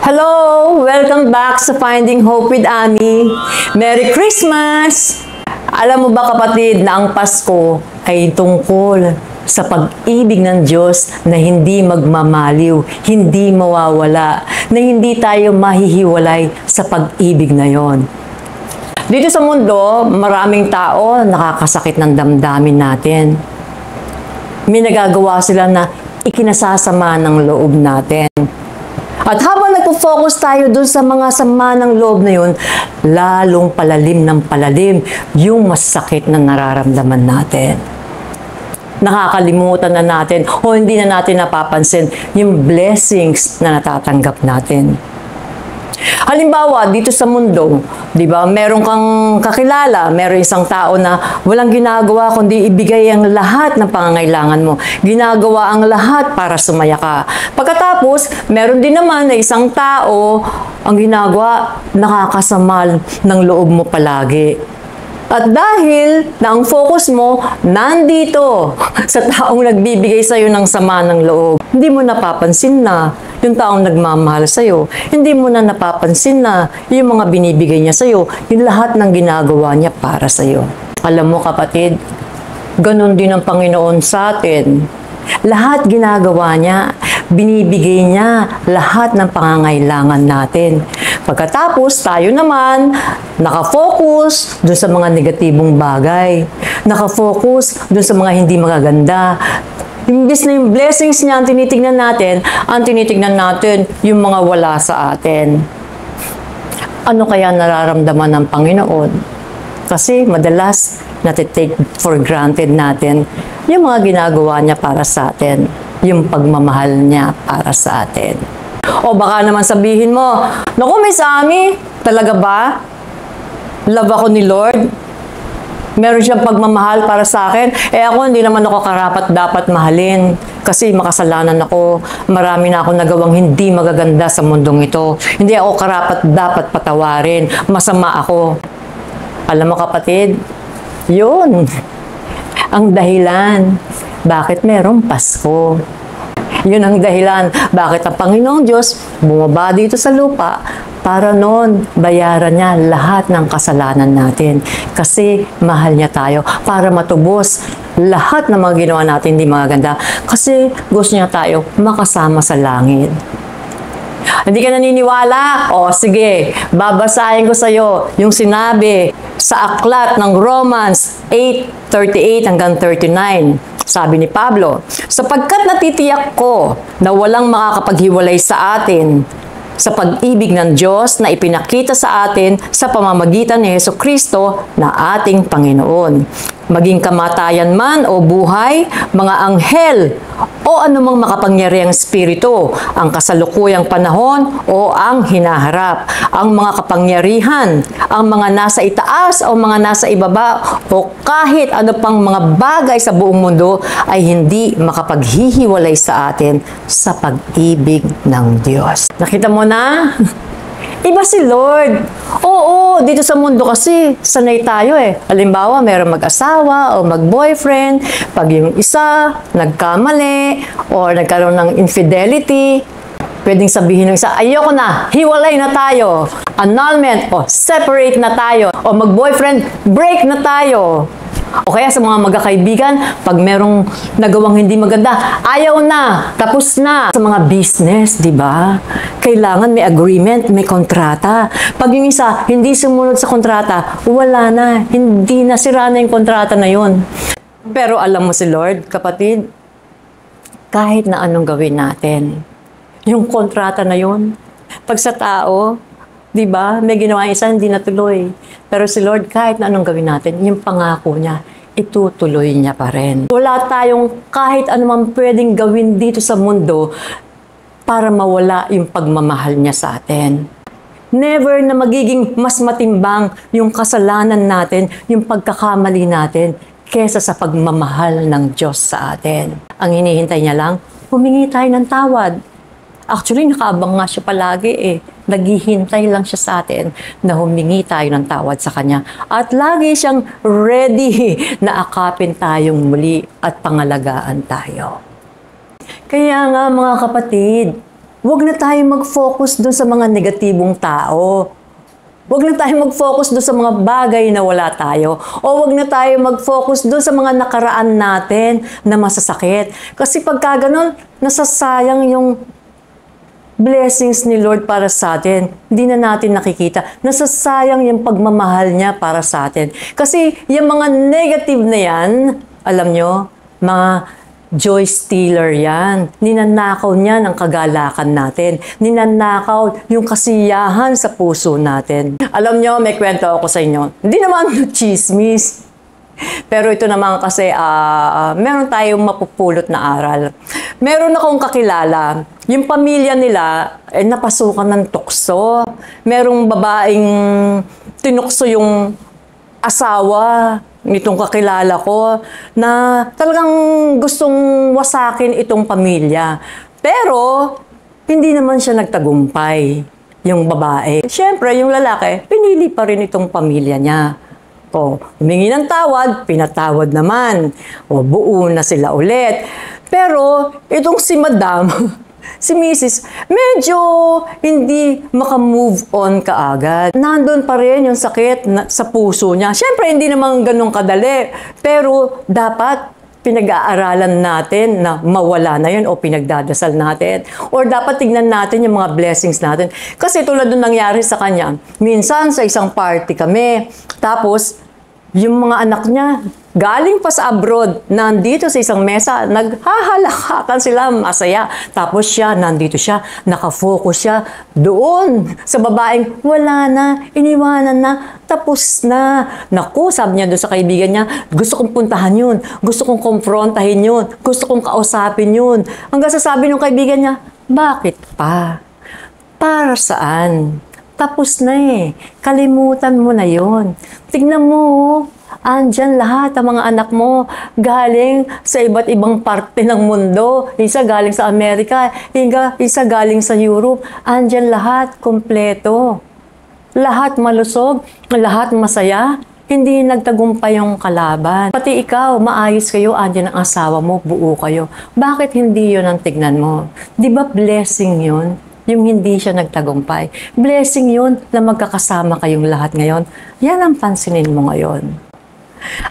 Hello! Welcome back sa Finding Hope with Ami. Merry Christmas! Alam mo ba kapatid na ang Pasko ay tungkol sa pag-ibig ng Diyos na hindi magmamaliw, hindi mawawala, na hindi tayo mahihiwalay sa pag-ibig na yon. Dito sa mundo, maraming tao nakakasakit ng damdamin natin. May nagagawa sila na ikinasasama ng loob natin. At habang nagpo-focus tayo dun sa mga sama ng loob na yun, lalong palalim ng palalim yung masakit na nararamdaman natin. Nakakalimutan na natin o hindi na natin napapansin yung blessings na natatanggap natin. Halimbawa, dito sa mundo, di ba, meron kang kakilala, meron isang tao na walang ginagawa kundi ibigay ang lahat ng pangangailangan mo. Ginagawa ang lahat para sumaya ka. Pagkatapos, meron din naman na isang tao, ang ginagawa, nakakasama ng loob mo palagi. At dahil na ang focus mo nandito sa taong nagbibigay sa'yo ng sama ng loob, hindi mo napapansin na yung taong nagmamahal sa'yo, hindi mo na napapansin na yung mga binibigay niya sa'yo, yung lahat ng ginagawa niya para sa'yo. Alam mo kapatid, ganun din ang Panginoon sa atin. Lahat ginagawa niya, binibigay niya lahat ng pangangailangan natin. Pagkatapos, tayo naman, nakafocus dun sa mga negatibong bagay. Nakafocus dun sa mga hindi magaganda. Imbis na yung blessings niya ang tinitignan natin yung mga wala sa atin. Ano kaya nararamdaman ng Panginoon? Kasi madalas natitake for granted natin yung mga ginagawa niya para sa atin, yung pagmamahal niya para sa atin. O baka naman sabihin mo, naku Miss Ami, talaga ba? Love ako ni Lord? Meron siyang pagmamahal para sa akin? Ako hindi naman ako karapat dapat mahalin. Kasi makasalanan ako. Marami na akong nagawang hindi magaganda sa mundong ito. Hindi ako karapat dapat patawarin. Masama ako. Alam mo kapatid, yun ang dahilan bakit merong Pasko. Yun ang dahilan bakit ang Panginoong Diyos bumaba dito sa lupa para noon bayaran niya lahat ng kasalanan natin. Kasi mahal niya tayo para matubos lahat ng mga ginawa natin hindi maganda. Kasi gusto niya tayo makasama sa langit. Hindi ka naniniwala? O sige, babasahin ko sa iyo yung sinabi sa aklat ng Romans 8:38 hanggang 39. Sabi ni Pablo, sapagkat natitiyak ko na walang makakapaghiwalay sa atin sa pag-ibig ng Diyos na ipinakita sa atin sa pamamagitan ni Jesucristo na ating Panginoon. Maging kamatayan man o buhay, mga anghel o anumang makapangyarihang espiritu, ang kasalukuyang panahon o ang hinaharap, ang mga kapangyarihan, ang mga nasa itaas o mga nasa ibaba o kahit ano pang mga bagay sa buong mundo ay hindi makapaghihiwalay sa atin sa pag-ibig ng Diyos. Nakita mo na? Iba si Lord. Oo, dito sa mundo kasi sanay tayo eh. Halimbawa, meron mag-asawa o mag-boyfriend. Pag yung isa nagkamali or nagkaroon ng infidelity, pwedeng sabihin ng isa, ayoko na, hiwalay na tayo. Annulment o separate na tayo. O mag-boyfriend, break na tayo. O kaya sa mga magkakaibigan, pag merong nagawang hindi maganda, ayaw na, tapos na. Sa mga business, di ba? Kailangan may agreement, may kontrata. Pag yung isa hindi sumunod sa kontrata, wala na. Hindi na sira na yung kontrata na yun. Pero alam mo si Lord, kapatid, kahit na anong gawin natin, yung kontrata na yun, pag sa tao, di ba, may ginawa isa, hindi natuloy. Pero si Lord, kahit na anong gawin natin, yung pangako niya, itutuloy niya pa rin. Wala tayong kahit anumang pwedeng gawin dito sa mundo para mawala yung pagmamahal niya sa atin. Never na magiging mas matimbang yung kasalanan natin, yung pagkakamali natin, kesa sa pagmamahal ng Diyos sa atin. Ang hinihintay niya lang, humingi tayo ng tawad. Actually, nakaabang nga siya palagi eh. Naghihintay lang siya sa atin na humingi tayo ng tawad sa Kanya. At lagi siyang ready na akapin tayong muli at pangalagaan tayo. Kaya nga mga kapatid, Huwag na tayo mag-focus doon sa mga negatibong tao. Huwag na tayo mag-focus doon sa mga bagay na wala tayo. O huwag na tayo mag-focus doon sa mga nakaraan natin na masasakit. Kasi pagka ganun, nasasayang yung blessings ni Lord para sa atin. Hindi na natin nakikita. Nasasayang yung pagmamahal niya para sa atin. Kasi yung mga negative na yan, alam nyo, mga joy stealer yan. Ninanakaw niya ng kagalakan natin. Ninanakaw yung kasiyahan sa puso natin. Alam nyo, may kwento ako sa inyo. Hindi naman chismis. Pero ito naman kasi, meron tayong mapupulot na aral. Meron akong kakilala, yung pamilya nila, napasukan ng tukso. Merong babaeng tinukso yung asawa nitong kakilala ko na talagang gustong wasakin itong pamilya. Pero, hindi naman siya nagtagumpay, yung babae. Siyempre, yung lalaki, pinili pa rin itong pamilya niya. O, humingi ng tawad, pinatawad naman. O, buo na sila ulit. Pero, itong si Madam, si Mrs., medyo hindi makamove on kaagad. Nandun pa rin yung sakit sa puso niya. Siyempre, hindi naman ganun kadali. Pero, dapat pinag-aaralan natin na mawala na yun o pinagdadasal natin. Or dapat tignan natin yung mga blessings natin. Kasi tulad nung nangyari sa kanya, minsan sa isang party kami, tapos yung mga anak niya, galing pa sa abroad, nandito sa isang mesa, naghahalakakan sila, masaya. Tapos siya, nandito siya, nakafocus siya doon sa babaeng, wala na, iniwanan na, tapos na. Naku, sabi niya doon sa kaibigan niya, gusto kong puntahan yun, gusto kong konfrontahin yun, gusto kong kausapin yun. Hanggang sasabi ng kaibigan niya, bakit pa? Para saan? Tapos na eh. Kalimutan mo na yon. Tignan mo, andyan lahat ang mga anak mo galing sa iba't ibang parte ng mundo. Isa galing sa Amerika, isa galing sa Europe. Andyan lahat, kompleto. Lahat malusog, lahat masaya. Hindi nagtagumpay yung kalaban. Pati ikaw, maayos kayo, andyan ang asawa mo, buo kayo. Bakit hindi yun ang tignan mo? Di ba blessing yun? Yung hindi siya nagtagumpay. Blessing yun na magkakasama kayong lahat ngayon. Yan ang pansinin mo ngayon.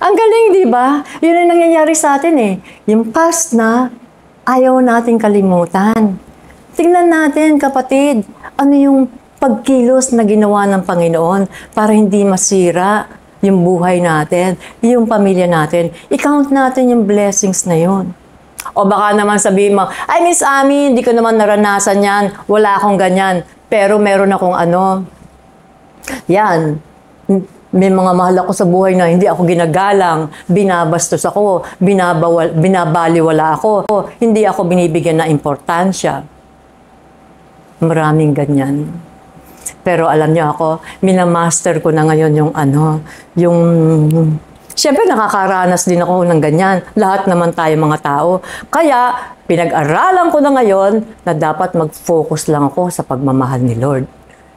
Ang galing, di ba? Yun ang nangyayari sa atin eh. Yung past na, ayaw natin kalimutan. Tingnan natin, kapatid, ano yung pagkilos na ginawa ng Panginoon para hindi masira yung buhay natin, yung pamilya natin. I-count natin yung blessings na yun. O baka naman sabihin mo, ay Miss Ami, hindi ko naman naranasan yan, wala akong ganyan. Pero meron akong yan, may mga mahal ako sa buhay na hindi ako ginagalang, binabastos ako, binabaliwala ako, hindi ako binibigyan ng importansya. Maraming ganyan. Pero alam niyo ako, minamaster ko na ngayon yung siyempre, nakakaranas din ako ng ganyan. Lahat naman tayo mga tao. Kaya, pinag-aralan ko na ngayon na dapat mag-focus lang ako sa pagmamahal ni Lord.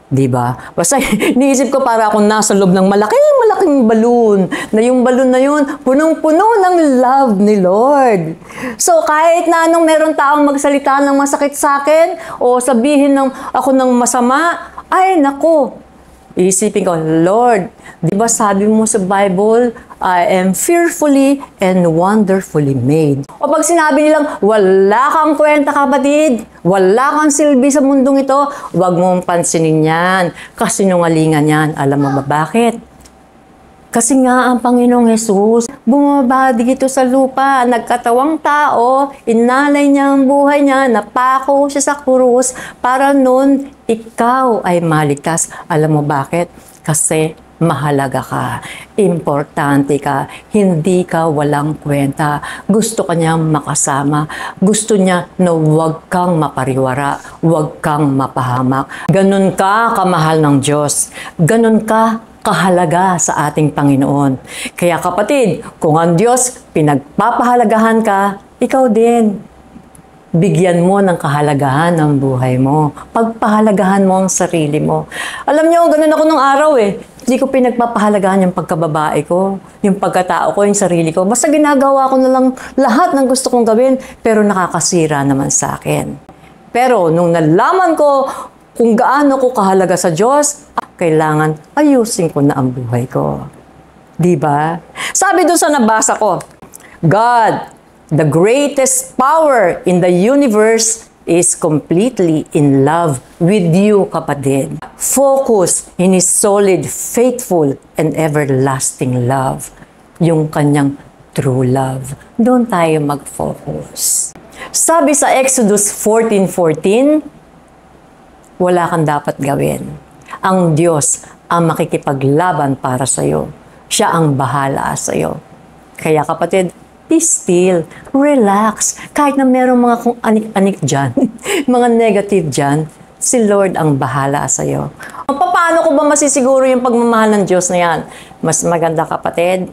Diba? Basta, niisip ko para akong nasa loob ng malaking balloon. Na yung balloon na yun, punong-puno ng love ni Lord. So, kahit na anong meron taong magsalita ng masakit sa akin, o sabihin ako ng masama, ay, naku, isipin ko, Lord, di ba sabi mo sa Bible, I am fearfully and wonderfully made. O pag sinabi nilang, wala kang kwenta kapatid, wala kang silbi sa mundong ito, huwag mong pansinin yan, kasinungalingan yan. Alam mo ba bakit? Kasi nga ang Panginoong Jesus, bumaba dito sa lupa, nagkatawang tao, inalay niya ang buhay niya, napako siya sa krus, para nun, ikaw ay maligtas. Alam mo bakit? Kasi mahalaga ka, importante ka, hindi ka walang kwenta. Gusto ka niyang makasama, gusto niya na huwag kang mapariwara, huwag kang mapahamak. Ganun ka kamahal ng Diyos, ganun ka kahalaga sa ating Panginoon. Kaya kapatid, kung ang Diyos pinagpapahalagahan ka, ikaw din. Bigyan mo ng kahalagahan ng buhay mo. Pagpahalagahan mo ang sarili mo. Alam niyo, ganun ako nung araw eh. Hindi ko pinagpapahalagahan yung pagkababae ko, yung pagkatao ko, yung sarili ko. Basta ginagawa ko na lang lahat ng gusto kong gawin, pero nakakasira naman sa akin. Pero nung nalaman ko kung gaano ko kahalaga sa Diyos, kailangan ayusin ko na ang buhay ko. Diba? Sabi doon sa nabasa ko, God, the greatest power in the universe is completely in love with you, kapatid. Focus in His solid, faithful, and everlasting love. Yung kanyang true love. Doon tayo mag-focus. Sabi sa Exodus 14:14, wala kang dapat gawin. Ang Diyos ang makikipaglaban para sa iyo. Siya ang bahala sa iyo. Kaya kapatid, be still, relax. Kahit na merong mga kung anik-anik dyan, mga negative dyan, si Lord ang bahala sa iyo. Paano ko ba masisiguro yung pagmamahal ng Diyos na yan? Mas maganda, kapatid,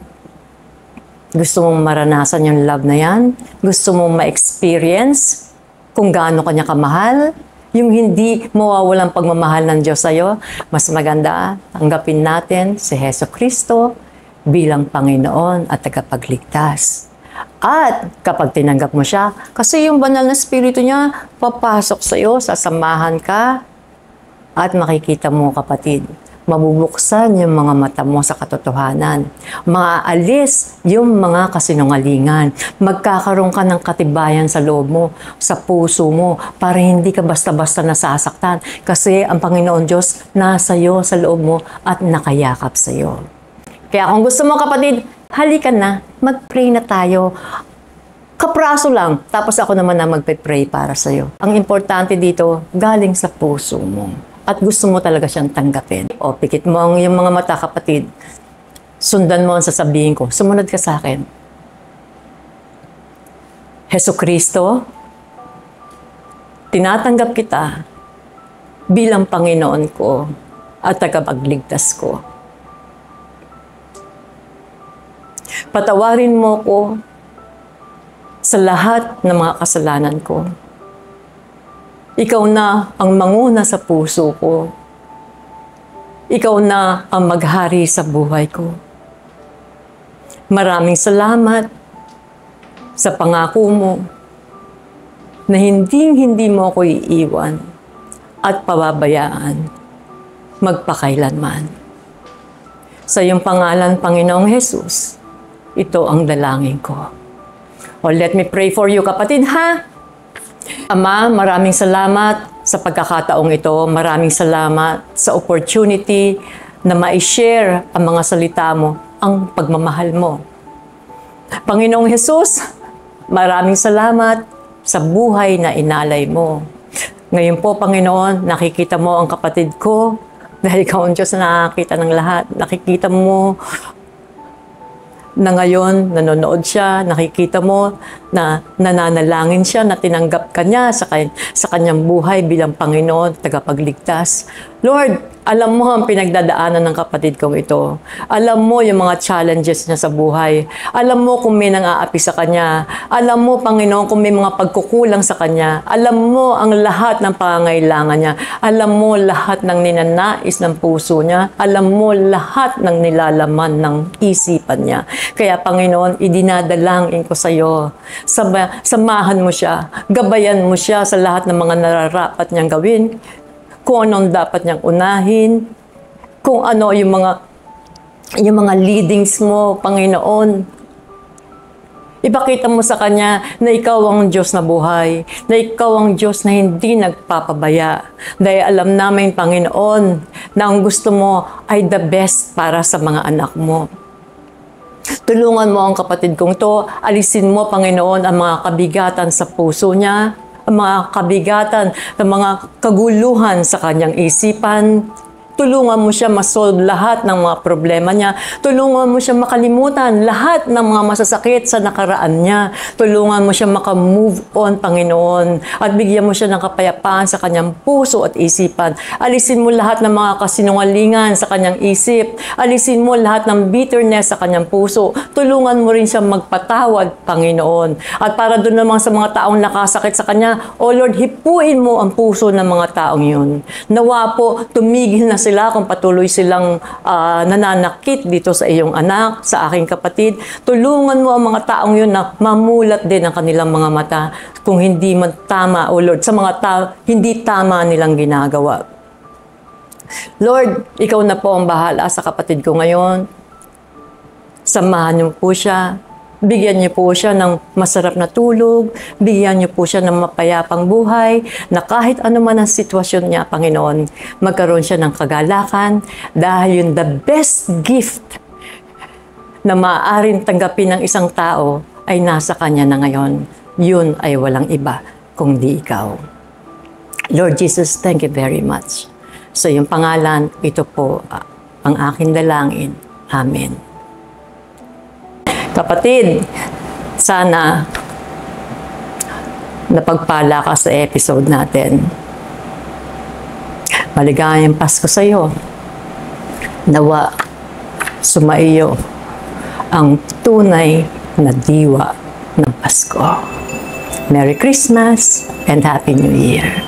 gusto mong maranasan yung love na yan? Gusto mong ma-experience kung gaano kanya kamahal? Yung hindi mawawalang pagmamahal ng Diyos sa'yo? Mas maganda, tanggapin natin si Hesus Kristo bilang Panginoon at tagapagligtas. At kapag tinanggap mo siya, kasi yung banal na spirito niya, papasok sa'yo, sasamahan ka, at makikita mo, kapatid, mabubuksan yung mga mata mo sa katotohanan. Maaalis yung mga kasinungalingan. Magkakaroon ka ng katibayan sa loob mo, sa puso mo, para hindi ka basta-basta nasasaktan. Kasi ang Panginoon Diyos nasa iyo, sa loob mo, at nakayakap sa iyo. Kaya kung gusto mo, kapatid, halika na, mag-pray na tayo. Kapraso lang, tapos ako naman na magpe-pray para sa iyo. Ang importante dito, galing sa puso mo. At gusto mo talaga siyang tanggapin. O, pikit mo ang iyong mga mata, kapatid. Sundan mo ang sasabihin ko. Sumunod ka sa akin. Hesus Kristo, tinatanggap kita bilang Panginoon ko at tagapagligtas ko. Patawarin mo ko sa lahat ng mga kasalanan ko. Ikaw na ang manguna sa puso ko. Ikaw na ang maghari sa buhay ko. Maraming salamat sa pangako mo na hindi mo ako iiwan at pababayaan magpakailanman. Sa iyong pangalan, Panginoong Hesus, ito ang dalangin ko. O let me pray for you, kapatid, ha? Ama, maraming salamat sa pagkakataong ito. Maraming salamat sa opportunity na ma-share ang mga salita mo, ang pagmamahal mo. Panginoong Hesus, maraming salamat sa buhay na inalay mo. Ngayon po, Panginoon, nakikita mo ang kapatid ko dahil ikaw ang Diyos na nakakita ng lahat. Nakikita mo na ngayon nanonood siya, nakikita mo na nananalangin siya, na tinanggap ka niya sa kanyang buhay bilang Panginoon, tagapagligtas. Lord, alam mo ang pinagdadaanan ng kapatid kong ito. Alam mo yung mga challenges niya sa buhay. Alam mo kung may nang-aapi sa kanya. Alam mo, Panginoon, kung may mga pagkukulang sa kanya. Alam mo ang lahat ng pangangailangan niya. Alam mo lahat ng ninanais ng puso niya. Alam mo lahat ng nilalaman ng isipan niya. Kaya, Panginoon, idinadalangin ko sa iyo. Samahan mo siya. Gabayan mo siya sa lahat ng mga nararapat niyang gawin. Kung anong dapat niyang unahin, kung ano yung mga leadings mo, Panginoon. Ipakita mo sa kanya na ikaw ang Diyos na buhay, na ikaw ang Diyos na hindi nagpapabaya. Dahil alam namin, Panginoon, na ang gusto mo ay the best para sa mga anak mo. Tulungan mo ang kapatid kong to, alisin mo, Panginoon, ang mga kabigatan sa puso niya, ang mga kabigatan, ang mga kaguluhan sa kanyang isipan. Tulungan mo siya masolve lahat ng mga problema niya. Tulungan mo siya makalimutan lahat ng mga masasakit sa nakaraan niya. Tulungan mo siya makamove on, Panginoon. At bigyan mo siya ng kapayapaan sa kanyang puso at isipan. Alisin mo lahat ng mga kasinungalingan sa kanyang isip. Alisin mo lahat ng bitterness sa kanyang puso. Tulungan mo rin siya magpatawad, Panginoon. At para doon naman sa mga taong nakasakit sa kanya, O Lord, hipuin mo ang puso ng mga taong yun. Nawa po, tumigil na sila kung patuloy silang nananakit dito sa iyong anak, sa aking kapatid. Tulungan mo ang mga taong yun na mamulat din ang kanilang mga mata kung hindi man tama, O Lord, sa mga hindi tama nilang ginagawa. Lord, ikaw na po ang bahala sa kapatid ko ngayon. Samahan niyo po siya. Bigyan niyo po siya ng masarap na tulog. Bigyan niyo po siya ng mapayapang buhay na kahit ano man ang sitwasyon niya, Panginoon, magkaroon siya ng kagalakan dahil yung the best gift na maaaring tanggapin ng isang tao ay nasa kanya na ngayon. Yun ay walang iba kundi ikaw. Lord Jesus, thank you very much. Sa iyong pangalan, ito po ang aking dalangin. Amen. Kapatid, sana napagpala ka sa episode natin. Maligayang Pasko sa iyo. Nawa, sumaiyo ang tunay na diwa ng Pasko. Merry Christmas and Happy New Year!